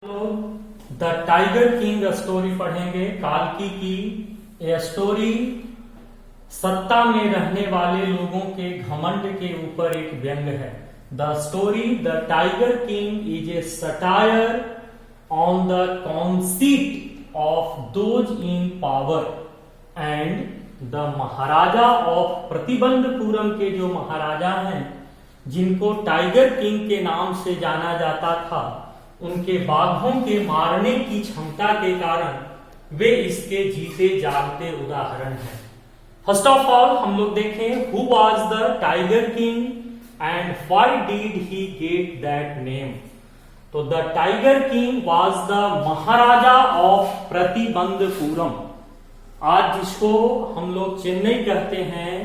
The tiger king story पढ़ेंगे। काल्की की ये स्टोरी सत्ता में रहने वाले लोगों के घमंड के ऊपर एक व्यंग है। The story the tiger king is a satire on the conceit of those in power and the Maharaja of Pratibandhapuram के जो महाराजा हैं, जिनको टाइगर किंग के नाम से जाना जाता था, उनके बाघों के मारने की क्षमता के कारण वे इसके जीते जागते उदाहरण हैं। फर्स्ट ऑफ ऑल हम लोग देखें who was the tiger king and why did he get that name. तो the tiger king was the Maharaja of Pratibandhapuram. आज जिसको हम लोग चेन्नई कहते हैं,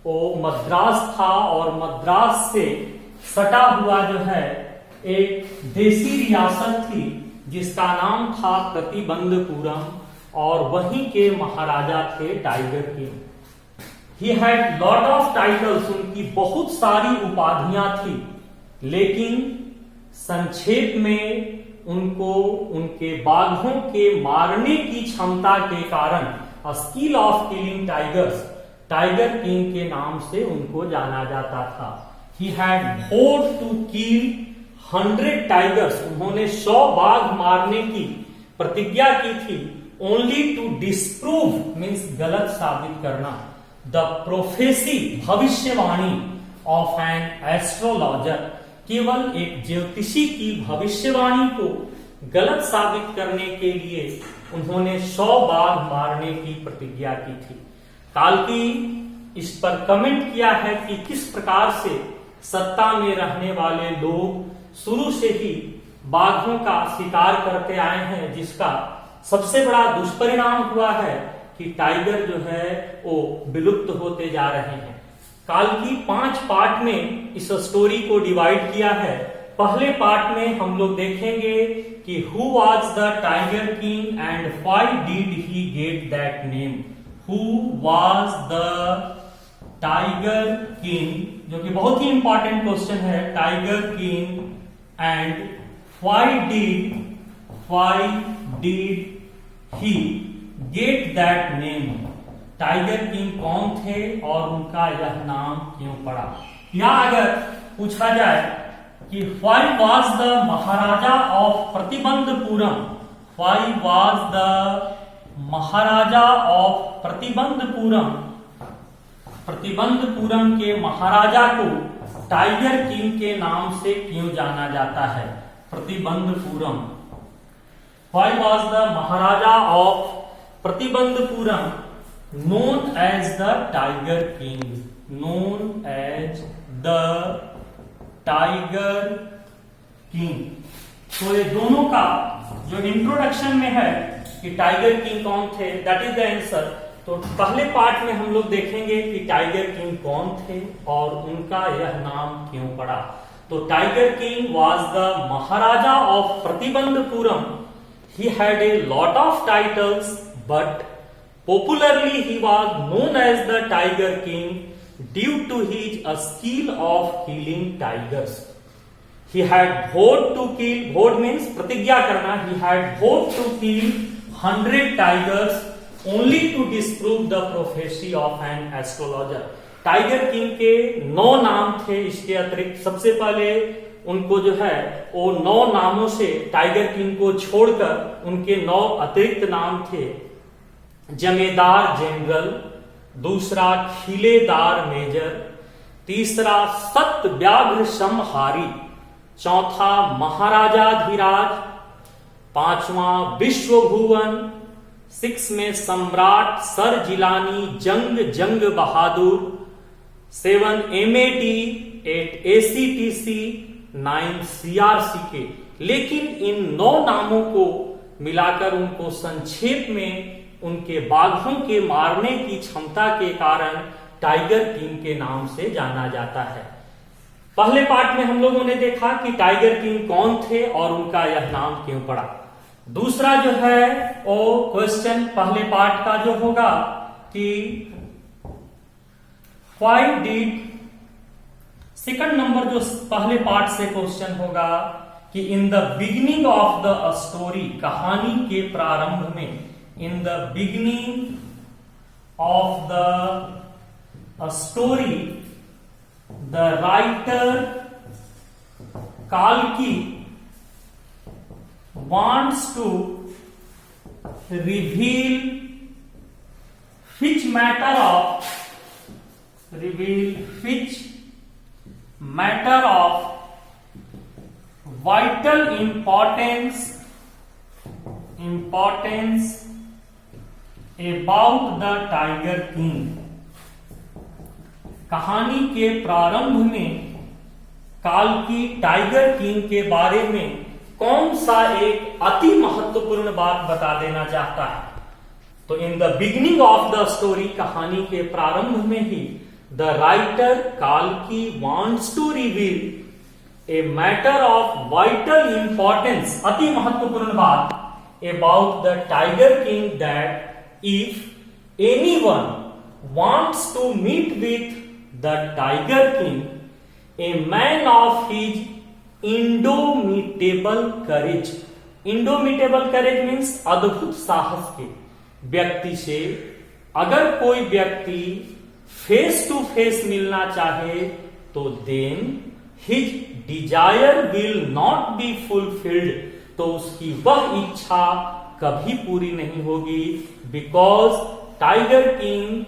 वो मद्रास था और मद्रास से सटा हुआ जो है एक देसी रियासत थी जिसका नाम था प्रतिबंधपुरम, और वहीं के महाराजा थे tiger king. He had lot of titles, उनकी बहुत सारी उपाधियां थी, लेकिन संक्षेप में उनको उनके बाघों के मारने की क्षमता के कारण skill of killing tigers, tiger king के नाम से उनको जाना जाता था। ही had vowed to kill 100 tigers, उन्होंने 100 बाघ मारने की प्रतिज्ञा की थी। ओनली टू डिस्प्रूव मीन्स गलत साबित करना, द प्रोफेसी भविष्यवाणी ऑफ एन एस्ट्रोलॉजर, केवल एक ज्योतिषी की भविष्यवाणी को गलत साबित करने के लिए उन्होंने 100 बाघ मारने की प्रतिज्ञा की थी। काल्की इस पर कमेंट किया है कि किस प्रकार से सत्ता में रहने वाले लोग शुरू से ही बाघों का शिकार करते आए हैं, जिसका सबसे बड़ा दुष्परिणाम हुआ है कि टाइगर जो है वो विलुप्त होते जा रहे हैं। काल्की 5 पार्ट में इस स्टोरी को डिवाइड किया है। पहले पार्ट में हम लोग देखेंगे कि who was the tiger king and why did he get that name. Who was the tiger king, जो कि बहुत ही इंपॉर्टेंट क्वेश्चन है, tiger king and why did he get that name. Tiger king कौन थे और उनका यह नाम क्यों पड़ा। या अगर पूछा जाए कि why was the Maharaja of Pratibandapuram, why was the Maharaja of Pratibandapuram, Pratibandapuram के महाराजा को टाइगर किंग के नाम से क्यों जाना जाता है। Pratibandhapuram, why was the Maharaja of Pratibandhapuram known as the tiger king, known as the tiger king. तो ये दोनों का जो इंट्रोडक्शन में है कि टाइगर किंग कौन थे, दैट इज द आंसर। तो पहले पार्ट में हम लोग देखेंगे कि टाइगर किंग कौन थे और उनका यह नाम क्यों पड़ा। तो tiger king was the Maharaja of Pratibandhapuram. He had a lot of titles but popularly he was known as the tiger king due to his skill of killing tigers. He had vowed to kill, vowed means प्रतिज्ञा करना, he had vowed to kill 100 tigers only to disprove the prophecy of an astrologer. Tiger king के 9 नाम थे। इसके अतिरिक्त सबसे पहले उनको जो है वो 9 नामों से टाइगर किंग को छोड़कर उनके 9 अतिरिक्त नाम थे। जमेदार जनरल, दूसरा खिलेदार मेजर, तीसरा सत्यव्याघ्र समहारी, चौथा महाराजाधिराज, 5वां विश्वभुवन, 6 में सम्राट सर जिलानी जंग बहादुर, 7 MAT, 8 ACTC, 9 CRCK। लेकिन इन 9 नामों को मिलाकर उनको संक्षेप में उनके बाघों के मारने की क्षमता के कारण टाइगर किंग के नाम से जाना जाता है। पहले पार्ट में हम लोगों ने देखा कि टाइगर किंग कौन थे और उनका यह नाम क्यों पड़ा। दूसरा जो है वो क्वेश्चन पहले पार्ट का जो होगा कि व्हाई डिड, सेकंड नंबर जो पहले पार्ट से क्वेश्चन होगा कि in the beginning of the story, कहानी के प्रारंभ में, in the beginning of the story the writer काल्की wants to reveal which matter of vital importance about the Tiger King। कहानी के प्रारंभ में काल्की टाइगर किंग के बारे में कौन सा एक अति महत्वपूर्ण बात बता देना चाहता है। तो in the beginning of the story, कहानी के प्रारंभ में ही, द राइटर काल्की wants to reveal a matter of vital importance, अति महत्वपूर्ण बात, about the tiger king, that if anyone wants to meet with the tiger king, a man of his indomitable courage. Indomitable courage means अद्भुत साहस के व्यक्ति से अगर कोई व्यक्ति फेस टू फेस मिलना चाहे तो then his desire will not be fulfilled, तो उसकी वह इच्छा कभी पूरी नहीं होगी, because tiger king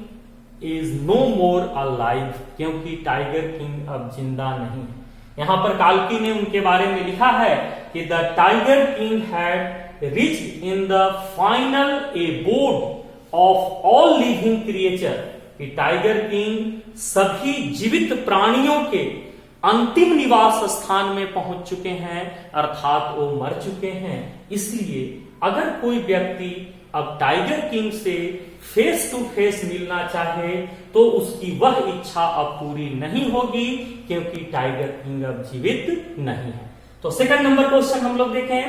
is no more alive, क्योंकि टाइगर किंग अब जिंदा नहीं है। यहां पर काल्की ने उनके बारे में लिखा है कि the tiger king had reached in the final abode of all living creature, कि टाइगर किंग सभी जीवित प्राणियों के अंतिम निवास स्थान में पहुंच चुके हैं, अर्थात वो मर चुके हैं। इसलिए अगर कोई व्यक्ति अब टाइगर किंग से फेस टू फेस मिलना चाहे तो उसकी वह इच्छा अब पूरी नहीं होगी, क्योंकि टाइगर किंग अब जीवित नहीं है। तो सेकंड नंबर क्वेश्चन हम लोग देखें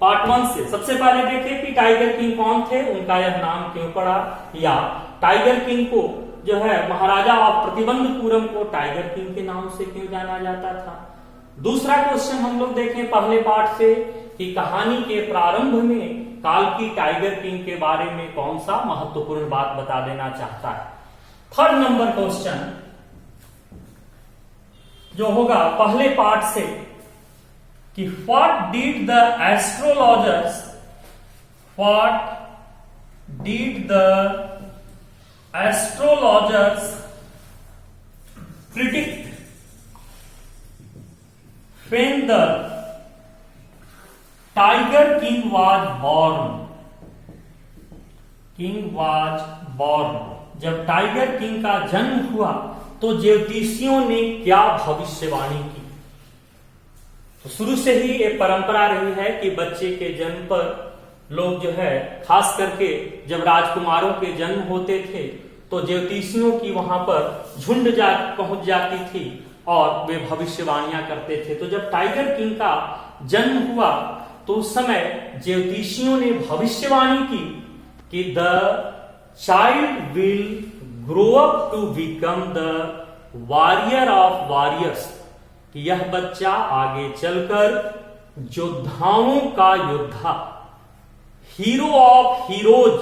पार्ट 1 से। सबसे पहले देखें कि टाइगर किंग कौन थे, उनका यह नाम क्यों पड़ा, या टाइगर किंग को जो है महाराजा ऑफ प्रतिबंधपुरम को टाइगर किंग के नाम से क्यों जाना जाता था। दूसरा क्वेश्चन हम लोग देखें पहले पार्ट से कि कहानी के प्रारंभ में काल्की टाइगर किंग के बारे में कौन सा महत्वपूर्ण बात बता देना चाहता है। थर्ड नंबर क्वेश्चन जो होगा पहले पार्ट से कि what did the astrologers predict when the tiger king was born, जब टाइगर किंग का जन्म हुआ तो ज्योतिषियों ने क्या भविष्यवाणी की। तो शुरू से ही ये परंपरा रही है कि बच्चे के जन्म पर लोग जो है खास करके जब राजकुमारों के जन्म होते थे तो ज्योतिषियों की वहां पर झुंड पहुंच जाती थी और वे भविष्यवाणियां करते थे। तो जब टाइगर किंग का जन्म हुआ तो उस समय ज्योतिषियों ने भविष्यवाणी की कि the child will grow up to become the warrior of warriors, कि यह बच्चा आगे चलकर योद्धाओं का योद्धा, हीरो ऑफ हीरोज,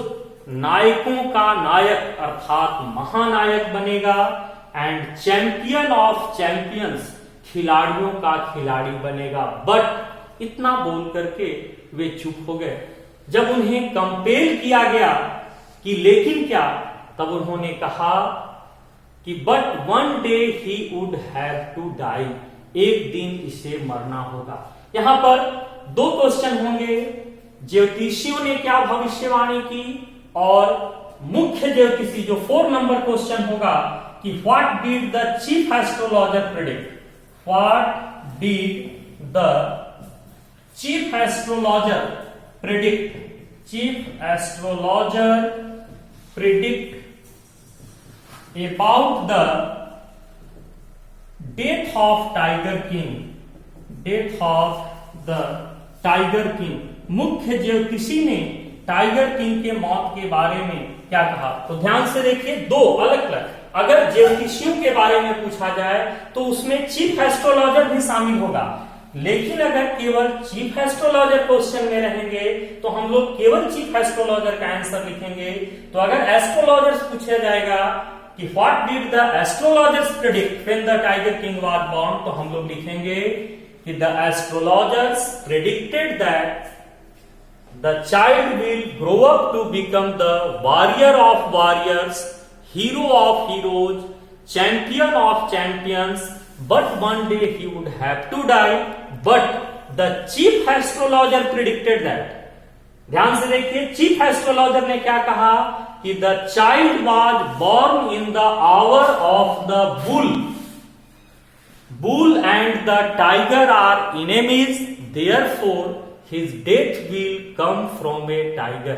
नायकों का नायक अर्थात महानायक बनेगा, एंड चैंपियन ऑफ चैंपियंस, खिलाड़ियों का खिलाड़ी बनेगा। बट इतना बोल करके वे चुप हो गए। जब उन्हें कंपेल किया गया कि लेकिन क्या, तब उन्होंने कहा कि but one day he would have to die, एक दिन इसे मरना होगा। यहां पर दो क्वेश्चन होंगे, ज्योतिषियों ने क्या भविष्यवाणी की, और मुख्य ज्योतिषी जो 4 नंबर क्वेश्चन होगा कि what did the chief astrologer predict, what did the chief astrologer predict, chief astrologer predict about the death of tiger king, death of the tiger king. मुख्य ज्योतिषी ने टाइगर किंग के मौत के बारे में क्या कहा। तो ध्यान से देखिए, दो अलग अलग, अगर ज्योतिषियों के बारे में पूछा जाए तो उसमें चीफ एस्ट्रोलॉजर भी शामिल होगा, लेकिन अगर केवल चीफ एस्ट्रोलॉजर क्वेश्चन में रहेंगे तो हम लोग केवल चीफ एस्ट्रोलॉजर का आंसर लिखेंगे। तो अगर एस्ट्रोलॉजर पूछा जाएगा कि what did the astrologers predict when the tiger king was born, तो हम लोग लिखेंगे कि the astrologers predicted that the child will grow up to become the warrior of warriors, hero of heroes, champion of champions, but one day he would have to die, but the chief astrologer predicted that। ध्यान से देखिए, chief astrologer ने क्या कहा कि the child was born in the hour of the bull and the tiger are enemies, therefore his death will come from a tiger।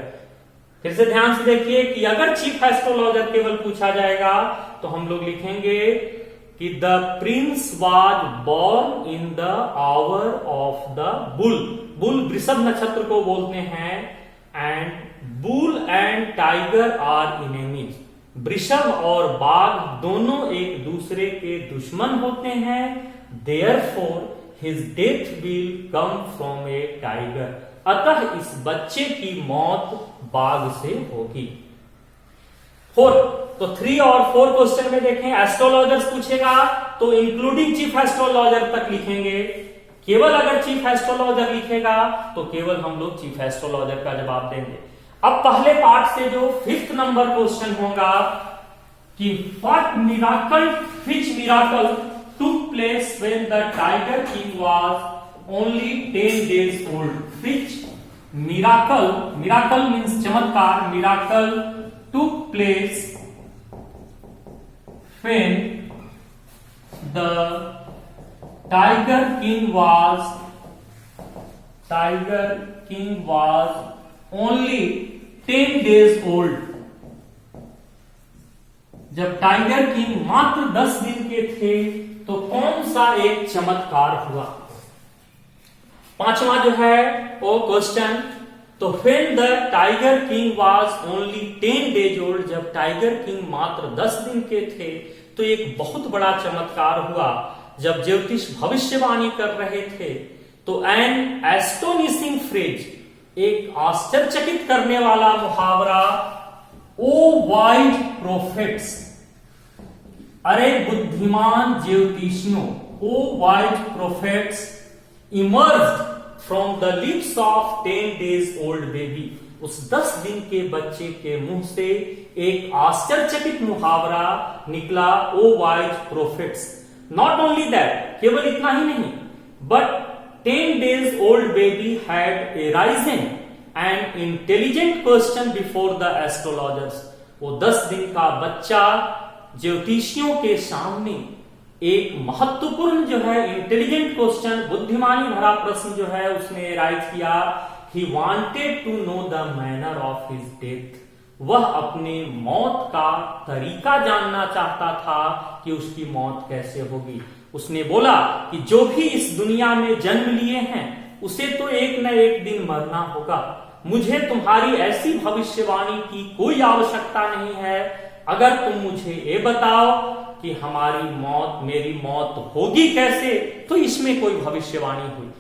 फिर से ध्यान से देखिए कि अगर चीफ एस्ट्रोलॉजर केवल पूछा जाएगा तो हम लोग लिखेंगे कि the prince was born in the hour of the bull. Bull वृषभ नक्षत्र को बोलते हैं, and bull and tiger are enemies. वृषभ और बाघ दोनों एक दूसरे के दुश्मन होते हैं, therefore His death will come from a tiger। अतः इस बच्चे की मौत बाघ से होगी। 4 तो 3 और 4 क्वेश्चन में देखें, एस्ट्रोलॉजर्स पूछेगा तो इंक्लूडिंग चीफ एस्ट्रोलॉजर तक लिखेंगे। केवल अगर चीफ एस्ट्रोलॉजर लिखेगा तो केवल हम लोग चीफ एस्ट्रोलॉजर का जवाब देंगे। अब पहले पार्ट से जो 5th नंबर क्वेश्चन होगा कि what miracle, which miracle took place when the tiger king was only 10 days old। Which miracle means चमत्कार, miracle took place when the tiger king was only 10 days old। जब tiger king मात्र 10 दिन के थे तो कौन सा एक चमत्कार हुआ। 5वां जो है वो क्वेश्चन, तो when the tiger king was only 10 days old, जब टाइगर किंग मात्र 10 दिन के थे तो एक बहुत बड़ा चमत्कार हुआ। जब ज्योतिष भविष्यवाणी कर रहे थे तो एन एस्टोनिशिंग फ्रेज, एक आश्चर्यचकित करने वाला मुहावरा, ओ वाइज प्रोफेट्स, अरे बुद्धिमान ज्योतिषियों, O wise prophets emerged from the lips of 10 days old baby. उस 10 दिन के बच्चे के मुंह से एक आश्चर्यचकित मुहावरा निकला, O wise prophets. Not only that, केवल इतना ही नहीं, but 10 days old baby had a risen and intelligent question before the astrologers. वो 10 दिन का बच्चा ज्योतिषियों के सामने एक महत्वपूर्ण जो है इंटेलिजेंट क्वेश्चन, बुद्धिमानी भरा प्रश्न जो है उसने राइज किया। He wanted to know the manner of his death. वह अपने मौत का तरीका जानना चाहता था कि उसकी मौत कैसे होगी। उसने बोला कि जो भी इस दुनिया में जन्म लिए हैं उसे तो एक न एक दिन मरना होगा। मुझे तुम्हारी ऐसी भविष्यवाणी की कोई आवश्यकता नहीं है। अगर तुम मुझे ये बताओ कि हमारी मौत, मेरी मौत होगी कैसे, तो इसमें कोई भविष्यवाणी हुई।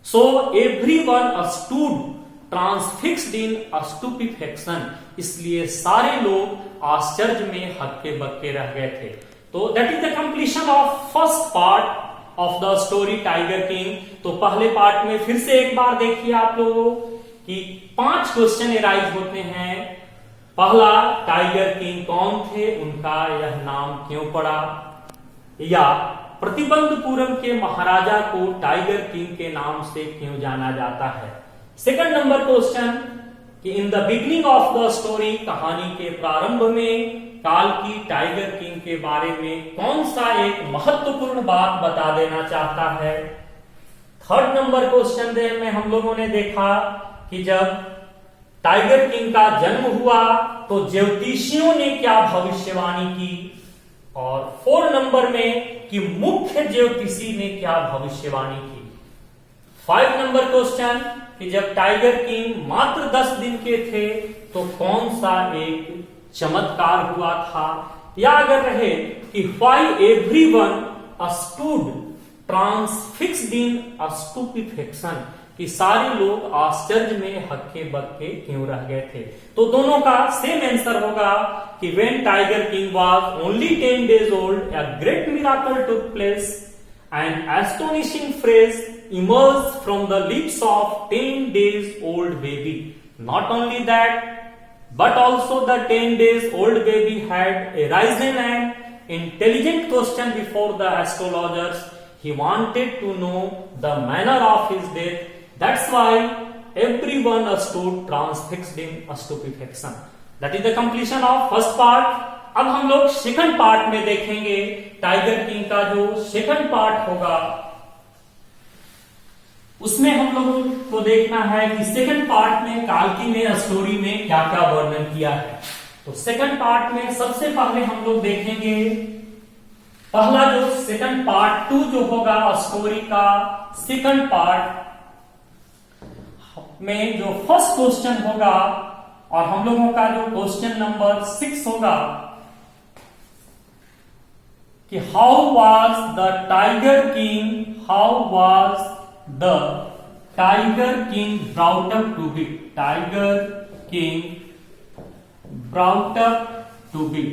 सो एवरीवन स्टूड ट्रांसफिक्स्ड इन स्टुपिफेक्शन। इसलिए सारे लोग आश्चर्य में हक्के बक्के रह गए थे। तो that is the completion of first part of the story tiger king. तो पहले पार्ट में फिर से एक बार देखिए आप लोगों कि 5 क्वेश्चन राइज होते हैं। पहला, टाइगर किंग कौन थे, उनका यह नाम क्यों पड़ा, या प्रतिबंधपुरम के महाराजा को टाइगर किंग के नाम से क्यों जाना जाता है। सेकंड नंबर क्वेश्चन कि in the beginning of the story, कहानी के प्रारंभ में काल की टाइगर किंग के बारे में कौन सा एक महत्वपूर्ण बात बता देना चाहता है। थर्ड नंबर क्वेश्चन में हम लोगों ने देखा कि जब टाइगर किंग का जन्म हुआ तो ज्योतिषियों ने क्या भविष्यवाणी की, और 4 नंबर में कि मुख्य ज्योतिषी ने क्या भविष्यवाणी की। 5 नंबर क्वेश्चन कि जब टाइगर किंग मात्र 10 दिन के थे तो कौन सा एक चमत्कार हुआ था, या अगर रहे कि व्हाई एवरीवन स्टूड ट्रांसफिक्स्ड इन स्टुपेफेक्शन, कि सारे लोग आश्चर्य में हक्के बक्के क्यों रह गए थे। तो दोनों का सेम आंसर होगा कि when tiger king was only 10 days old a great miracle took place, an astonishing phrase emerged from the lips of 10 days old baby. Not only that, but also the 10 days old baby had arisen an intelligent question before the astrologers. He wanted to know the manner of his death. That's why everyone stood transfixed in stupefaction. That is the completion of first part. अब हम लोग second part में देखेंगे tiger king का जो second part होगा, उसमें हम लोगों को देखना है कि सेकंड पार्ट में काल्की ने स्टोरी में क्या क्या वर्णन किया है। तो सेकंड पार्ट में सबसे पहले हम लोग देखेंगे पहला जो सेकंड पार्ट 2 जो होगा स्टोरी का सेकंड पार्ट में जो फर्स्ट क्वेश्चन होगा, और हम लोगों का जो क्वेश्चन नंबर 6 होगा कि how was the tiger king brought up to be, tiger king brought up to be,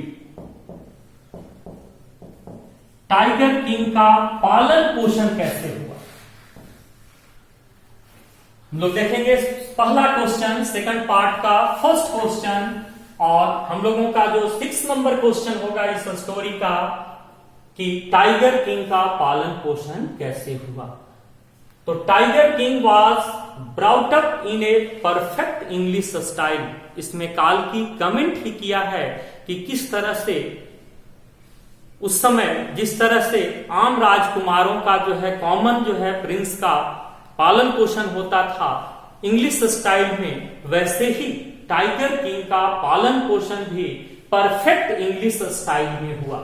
tiger king का पालन पोषण कैसे हुआ। हम लोग देखेंगे पहला क्वेश्चन सेकंड पार्ट का फर्स्ट क्वेश्चन, और हम लोगों का जो 6 नंबर क्वेश्चन होगा इस स्टोरी का कि टाइगर किंग का पालन पोषण कैसे हुआ। तो tiger king was brought up in a perfect English style, इसमें काल्की कमेंट ही किया है कि किस तरह से उस समय जिस तरह से आम राजकुमारों का जो है कॉमन जो है प्रिंस का पालन पोषण होता था इंग्लिश स्टाइल में, वैसे ही टाइगर किंग का पालन पोषण भी परफेक्ट इंग्लिश स्टाइल में हुआ।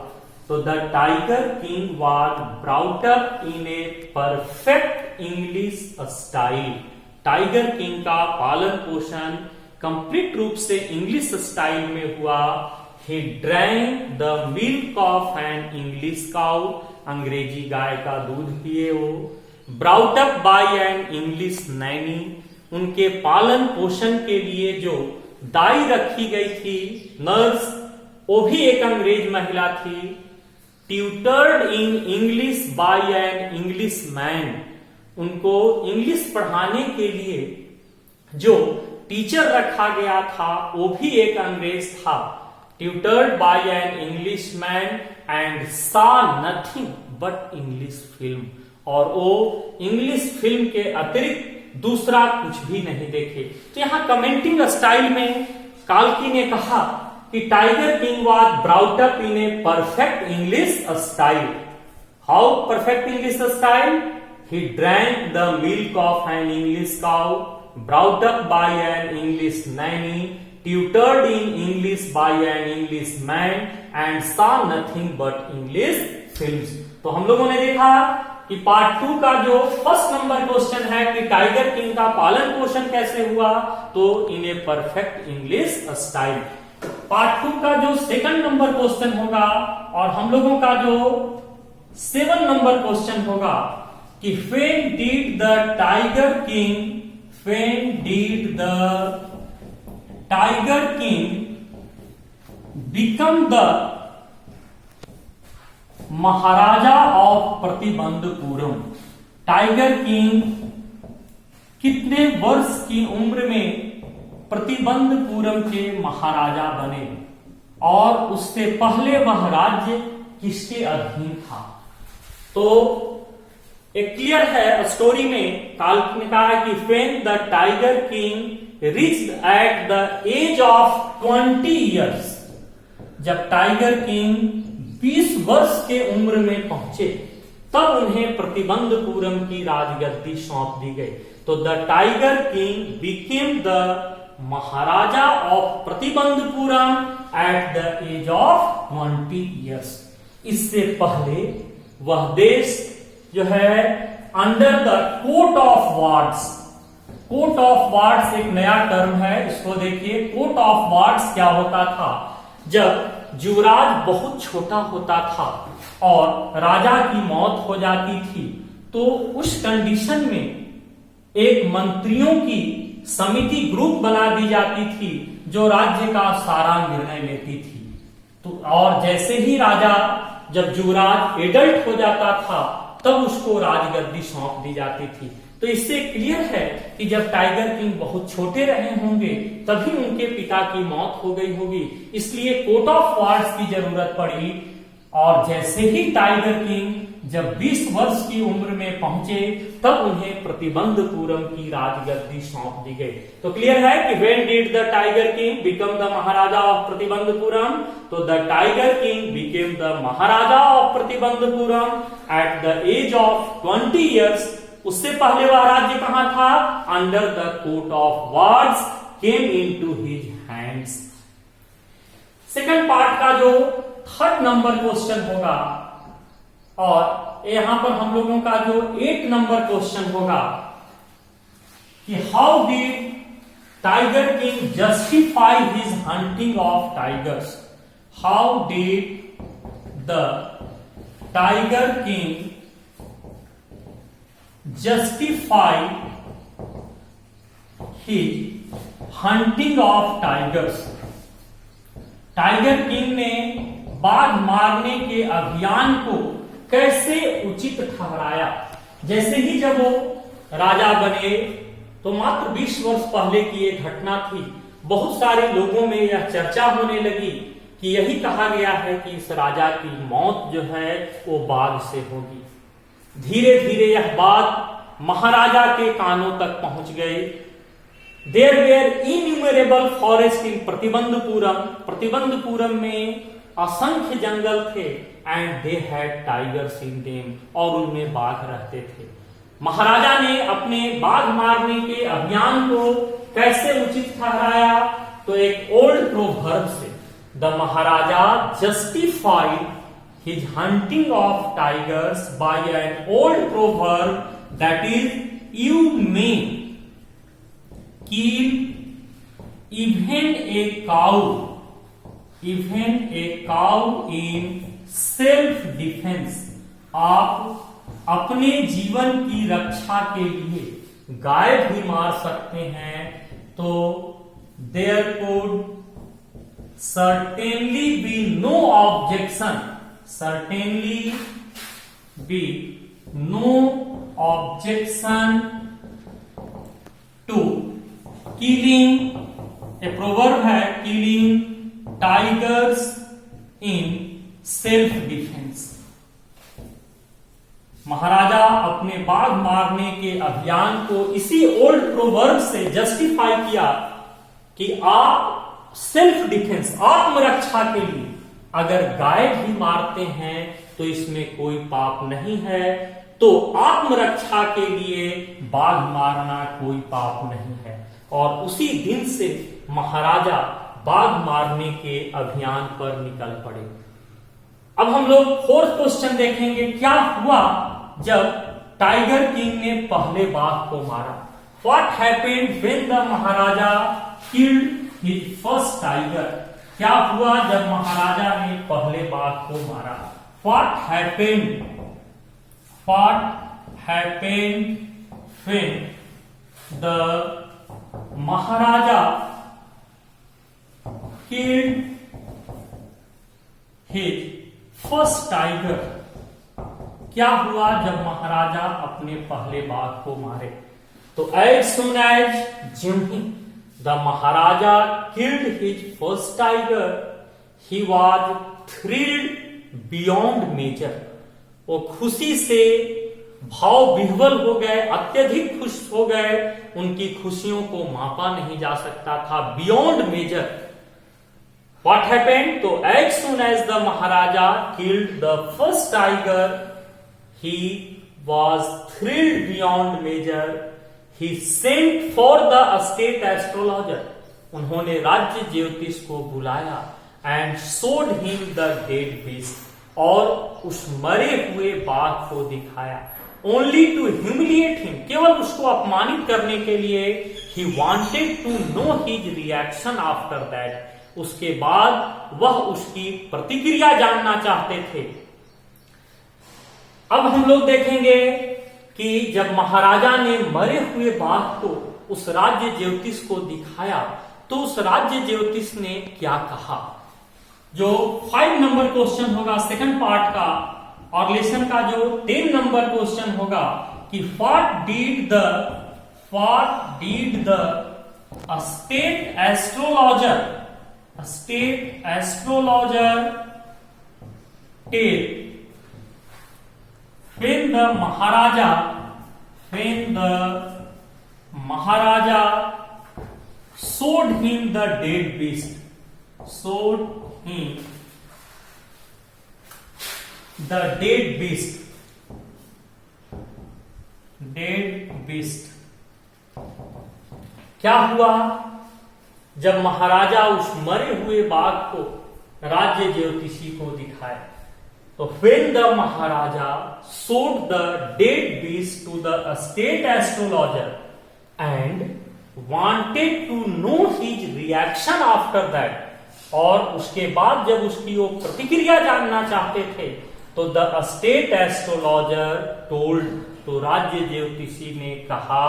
तो the tiger king was brought up in a perfect English style, tiger king का पालन पोषण कंप्लीट रूप से इंग्लिश स्टाइल में हुआ। He drank the milk of an English cow, अंग्रेजी गाय का दूध पिए वो। Brought up by an English nanny, उनके पालन पोषण के लिए जो दाई रखी गई थी नर्स, वो भी एक अंग्रेज महिला थी। Tutored in English by an Englishman, उनको इंग्लिश पढ़ाने के लिए जो टीचर रखा गया था वो भी एक अंग्रेज था। Tutored by an Englishman and saw nothing but English film, और वो इंग्लिश फिल्म के अतिरिक्त दूसरा कुछ भी नहीं देखे। तो यहाँ कमेंटिंग स्टाइल में काल्की ने कहा कि tiger king was brought up in a perfect English style. How perfect English style? He drank the milk of an English cow, brought up by an English Naini, tutored in English by an English man and saw nothing but English films। तो हम लोगों ने देखा कि part 2 का जो first number question है कि टाइगर किंग का पालन पोषण कैसे हुआ, तो in a perfect English style. Part 2 का जो सेकंड नंबर क्वेश्चन होगा, और हम लोगों का जो 7 नंबर क्वेश्चन होगा कि when did the tiger king become the Maharaja of Pratibandapuram. Tiger king कितने वर्ष की उम्र में प्रतिबंधपुरम के महाराजा बने, और उससे पहले वह राज्य किसके अधीन था। तो एक क्लियर है स्टोरी में काल्की ने कहा कि when the tiger king reached at the age of 20 years, जब टाइगर किंग 20 वर्ष के उम्र में पहुंचे तब उन्हें प्रतिबंधपुरम की राजगद्दी सौंप दी गई। तो the tiger king became the Maharaja of Pratibandapuram at the age of 20 years। इससे पहले वह देश जो है under the court of wards, court of wards एक नया टर्म है, इसको देखिए। कोर्ट ऑफ वार्ड्स क्या होता था? जब युवराज बहुत छोटा होता था और राजा की मौत हो जाती थी तो उस कंडीशन में एक मंत्रियों की समिति ग्रुप बना दी जाती थी जो राज्य का सारा निर्णय लेती थी। तो और जैसे ही राजा जब युवराज एडल्ट हो जाता था तब उसको राजगद्दी सौंप दी जाती थी। तो इससे क्लियर है कि जब टाइगर किंग बहुत छोटे रहे होंगे तभी उनके पिता की मौत हो गई होगी, इसलिए कोर्ट ऑफ वार्ड्स की जरूरत पड़ी। और जैसे ही टाइगर किंग जब 20 वर्ष की उम्र में पहुंचे तब उन्हें प्रतिबंधपुरम की राजगद्दी सौंप दी गई। तो क्लियर है कि when did the tiger king become the Maharaja of Pratibandhapuram, तो the tiger king became the Maharaja of Pratibandapuram at the age of 20 years. उससे पहले वह राज्य कहां था? Under the court of wards came into his hands. Second part का जो third number question होगा, और यहां पर हम लोगों का जो 8 नंबर क्वेश्चन होगा कि how did tiger king justify his hunting of tigers. How did the tiger king justify his hunting of tigers। Tiger king ने बाघ मारने के अभियान को कैसे उचित ठहराया। जैसे ही जब वो राजा बने तो मात्र 20 वर्ष पहले की एक घटना थी। बहुत सारे लोगों में यह चर्चा होने लगी कि यही कहा गया है कि इस राजा की मौत जो है वो बाघ से होगी। धीरे धीरे यह बात महाराजा के कानों तक पहुंच गई। There were innumerable forest in Pratibandapuram. Pratibandapuram में असंख्य जंगल थे and they had tigers in them, और उनमें बाघ रहते थे। महाराजा ने अपने बाघ मारने के अभियान को कैसे उचित ठहराया? तो एक ओल्ड प्रोवर्ब से, the Maharaja justified his hunting of tigers by an old proverb that is, you may kill even a cow in self defense। आप अपने जीवन की रक्षा के लिए गाय भी मार सकते हैं। तो there could certainly be no objection to killing, a proverb है, killing tigers in self defense। महाराजा अपने बाघ मारने के अभियान को इसी ओल्ड प्रोवर्ब से जस्टिफाई किया कि आप सेल्फ डिफेंस, आत्मरक्षा के लिए अगर गाय भी मारते हैं तो इसमें कोई पाप नहीं है। तो आत्मरक्षा के लिए बाघ मारना कोई पाप नहीं है। और उसी दिन से महाराजा बाघ मारने के अभियान पर निकल पड़े। अब हम लोग फोर्थ क्वेश्चन देखेंगे, क्या हुआ जब टाइगर किंग ने पहले बाघ को मारा। What happened when the Maharaja killed his first tiger. क्या हुआ जब महाराजा ने पहले बाघ को मारा। What happened when the Maharaja killed his first tiger। क्या हुआ जब महाराजा अपने पहले बाघ को मारे। तो as soon as the Maharaja killed his first tiger, he was thrilled beyond measure। वो खुशी से भाव विह्वल हो गए, अत्यधिक खुश हो गए। उनकी खुशियों को मापा नहीं जा सकता था। Beyond measure. What happened? तो as soon as the Maharaja killed the first tiger, he was thrilled beyond measure। He sent for the state astrologer। उन्होंने राज्य ज्योतिष को बुलाया and showed him the dead beast। और उस मरे हुए बाघ को दिखाया। Only to humiliate him। केवल उसको अपमानित करने के लिए। He wanted to know his reaction after that। उसके बाद वह उसकी प्रतिक्रिया जानना चाहते थे। अब हम लोग देखेंगे कि जब महाराजा ने मरे हुए बाघ को उस राज्य ज्योतिष को दिखाया तो उस राज्य ज्योतिष ने क्या कहा। जो 5 नंबर क्वेश्चन होगा सेकंड पार्ट का और लेसन का जो 10 नंबर क्वेश्चन होगा कि what did the state astrologer tell when the Maharaja showed him the dead beast. क्या हुआ जब महाराजा उस मरे हुए बाघ को राज्य ज्योतिषी को दिखाए तो when the Maharaja showed the dead beast to the state astrologer and wanted to know his reaction after that, और उसके बाद जब उसकी वो प्रतिक्रिया जानना चाहते थे तो the state astrologer told, तो राज्य ज्योतिषी ने कहा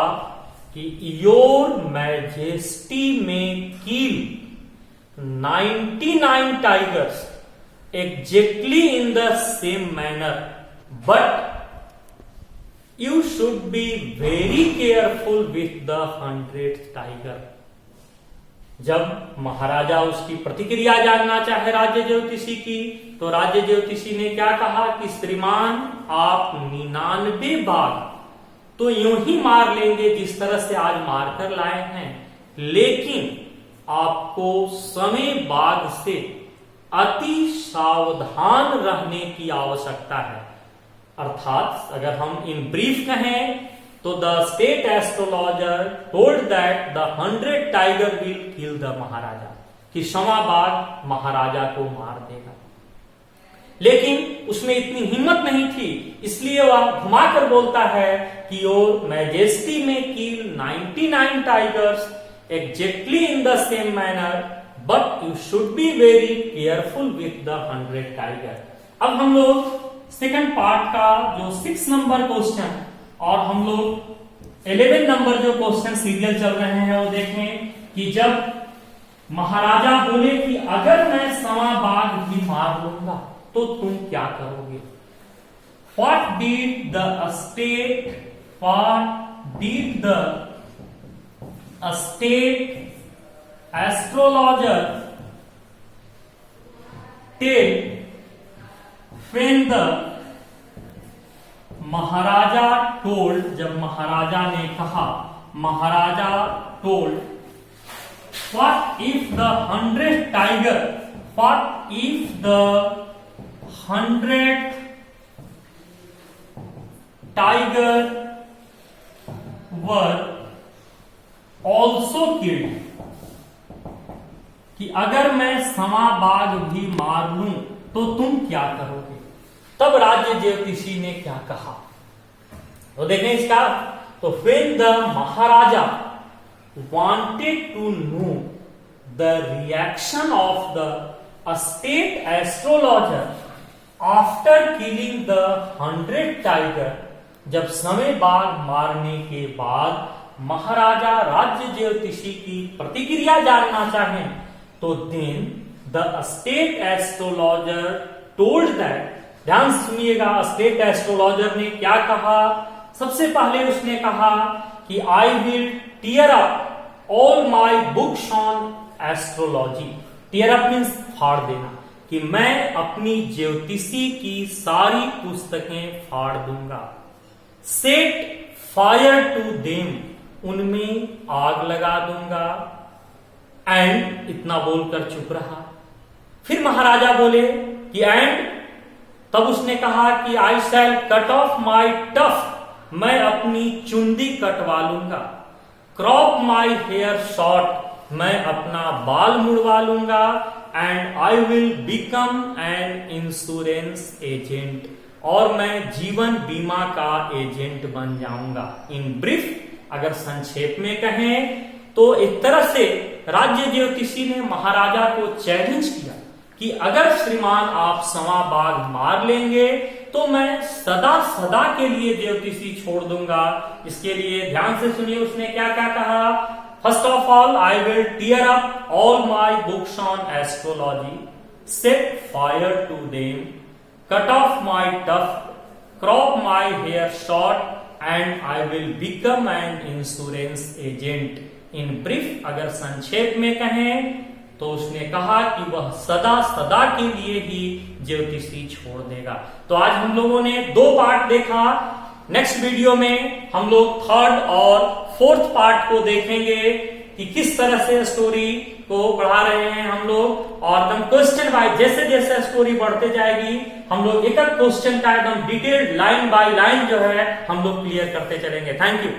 कि your majesty may kill 99 tigers exactly in the same manner, but you should be very careful with the 100th tiger. जब महाराजा उसकी प्रतिक्रिया जानना चाहे राज्य ज्योतिषी की तो राज्य ज्योतिषी ने क्या कहा कि श्रीमान आप 99 बाघ तो यूं ही मार लेंगे जिस तरह से आज मारकर लाए हैं, लेकिन आपको समय बाघ से अति सावधान रहने की आवश्यकता है। अर्थात अगर हम इन ब्रीफ कहें तो the state astrologer told that the 100 tiger will kill the maharaja, कि 100वां बाघ महाराजा को मार देगा। लेकिन उसमें इतनी हिम्मत नहीं थी, इसलिए वह घुमाकर बोलता है कि योर मैजेस्टी में किल 99 tigers exactly in the same manner, but you should be very careful with the 100 tiger. अब हम लोग सेकंड पार्ट का जो 6 नंबर क्वेश्चन और हम लोग 11 नंबर जो क्वेश्चन सीरियल चल रहे हैं वो देखें कि जब महाराजा बोले कि अगर मैं 100वां बाघ भी मार लूंगा तो तुम क्या करोगे। What did the state astrologer tell when the Maharaja told, जब महाराजा ने कहा, महाराजा told, what if the 100th tiger, what if the 100th tiger were also killed, कि अगर मैं 100वां बाघ भी मार लूं तो तुम क्या करोगे। तब राज्य ज्योतिषी ने क्या कहा तो देखें इसका, तो when the Maharaja wanted to know the reaction of the state astrologer after killing the 100 tiger, जब 100वें बाघ मारने के बाद महाराजा राज्य ज्योतिषी की प्रतिक्रिया जानना चाहें तो then the state astrologer told that, ध्यान सुनिएगा स्टेट एस्ट्रोलॉजर ने क्या कहा। सबसे पहले उसने कहा कि I will tear up all my books on astrology. Tear up means फाड़ देना, कि मैं अपनी ज्योतिषी की सारी पुस्तकें फाड़ दूंगा। सेट फायर टू देम, उनमें आग लगा दूंगा। एंड इतना बोलकर चुप रहा। फिर महाराजा बोले कि एंड, तब उसने कहा कि आई शैल कट ऑफ माई टफ, मैं अपनी चुंदी कटवा लूंगा। क्रॉप माई हेयर शॉर्ट, मैं अपना बाल मुड़वा लूंगा। And I will become an insurance agent, और मैं जीवन बीमा का एजेंट बन जाऊंगा। इन ब्रीफ अगर संक्षेप में कहें तो एक तरह से राज्य ज्योतिषी ने महाराजा को चैलेंज किया कि अगर श्रीमान आप 100वां बाघ मार लेंगे तो मैं सदा सदा के लिए ज्योतिषी छोड़ दूंगा। इसके लिए ध्यान से सुनिए उसने क्या क्या कहा। First of all, I will tear up all my books on astrology, set fire to them, cut off my tuft, crop my hair short, and I will become an insurance agent. In brief, अगर संक्षेप में कहें तो उसने कहा कि वह सदा सदा के लिए ही ज्योतिषी छोड़ देगा। तो आज हम लोगों ने 2 पार्ट देखा। नेक्स्ट वीडियो में हम लोग 3rd और 4th पार्ट को देखेंगे कि किस तरह से स्टोरी को बढ़ा रहे हैं हम लोग, और एकदम क्वेश्चन वाइज जैसे जैसे स्टोरी बढ़ते जाएगी हम लोग एक एक क्वेश्चन का एकदम डिटेल्ड लाइन बाय लाइन जो है हम लोग क्लियर करते चलेंगे। Thank you.